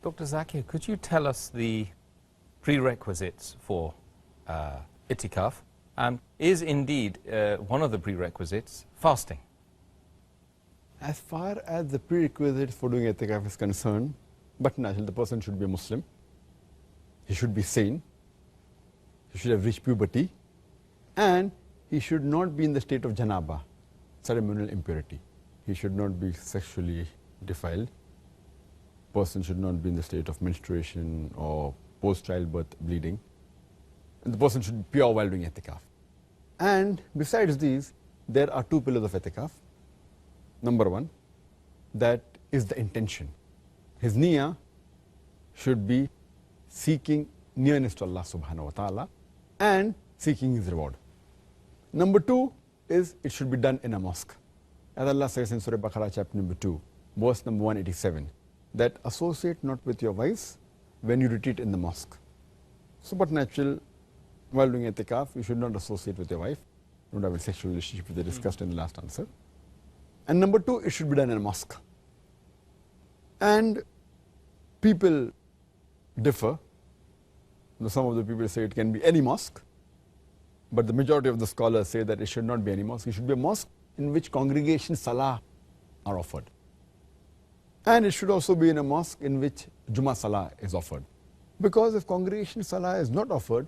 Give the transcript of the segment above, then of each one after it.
Dr. Zakir, could you tell us the prerequisites for Itikaf? Is indeed one of the prerequisites fasting? As far as the prerequisites for doing Itikaf is concerned, but naturally the person should be a Muslim, he should be sane, he should have reached puberty, and he should not be in the state of janaba, ceremonial impurity. He should not be sexually defiled. Person should not be in the state of menstruation or post-childbirth bleeding. And the person should be pure while doing Itikaf. And besides these, there are two pillars of Itikaf. Number one, that is the intention. His niyyah should be seeking nearness to Allah subhanahu wa ta'ala and seeking his reward. Number two is it should be done in a mosque. As Allah says in Surah Baqarah chapter number 2, verse number 187, that associate not with your wives when you retreat in the mosque. So but natural, while doing Itikaf, you should not associate with your wife. Don't have a sexual relationship, which they discussed in the last answer. And number two, it should be done in a mosque. And people differ. Some of the people say it can be any mosque, but the majority of the scholars say that it should not be any mosque. It should be a mosque in which congregation salah are offered. And it should also be in a mosque in which Jummah salah is offered. Because if congregation salah is not offered,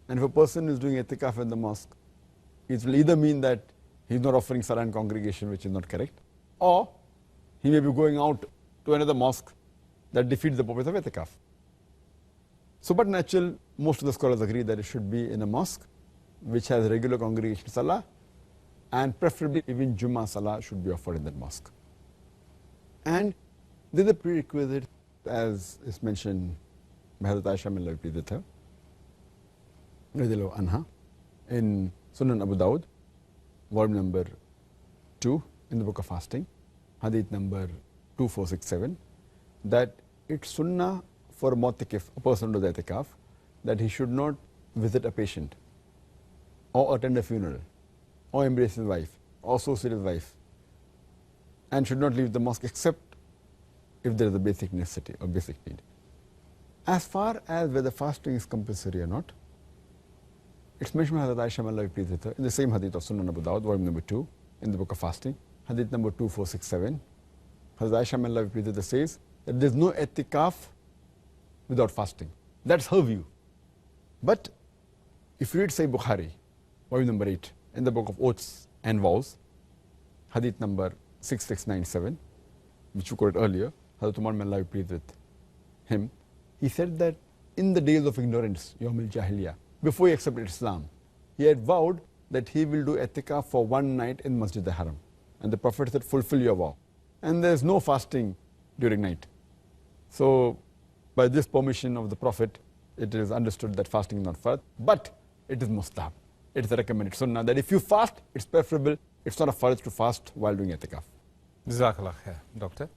and if a person is doing Itikaf in the mosque, it will either mean that he is not offering salah in congregation, which is not correct, or he may be going out to another mosque that defeats the purpose of Itikaf. So but natural, most of the scholars agree that it should be in a mosque which has regular congregation salah, and preferably even Jummah salah should be offered in that mosque. And this is a prerequisite, as is mentioned by Hazrat Aisha may Allah be pleased with her, radiallahu anha, in Sunan Abu Dawud, volume number 2 in the book of fasting, hadith number 2467, that it's sunnah for a mu'takif, a person who does itikaf, that he should not visit a patient, or attend a funeral, or embrace his wife, or associate his wife, and should not leave the mosque except if there is a basic necessity or basic need. As far as whether fasting is compulsory or not, it's mentioned by Hazrat Aisha may Allah be pleased with her in the same hadith of Sunan Abu Dawud, volume number 2, in the book of fasting, hadith number 2467. Hazrat Aisha may Allah be pleased with her says that there is no itikaf without fasting. That's her view. But if you read Sahih Bukhari, volume number 8, in the book of oaths and vows, hadith number 6697, which you quoted earlier, Hazrat Umar may Allah be pleased with him, he said that in the days of ignorance, Yawm al-Jahiliyyah, before he accepted Islam, he had vowed that he will do itikaf for one night in Masjid al-Haram. And the Prophet said, fulfill your vow. And there is no fasting during night. So by this permission of the Prophet, it is understood that fasting is not fard, but it is mustahab. It is a recommended sunnah that if you fast, it's preferable. It's not a fard to fast while doing itikaf. Jazakallah khair, Doctor.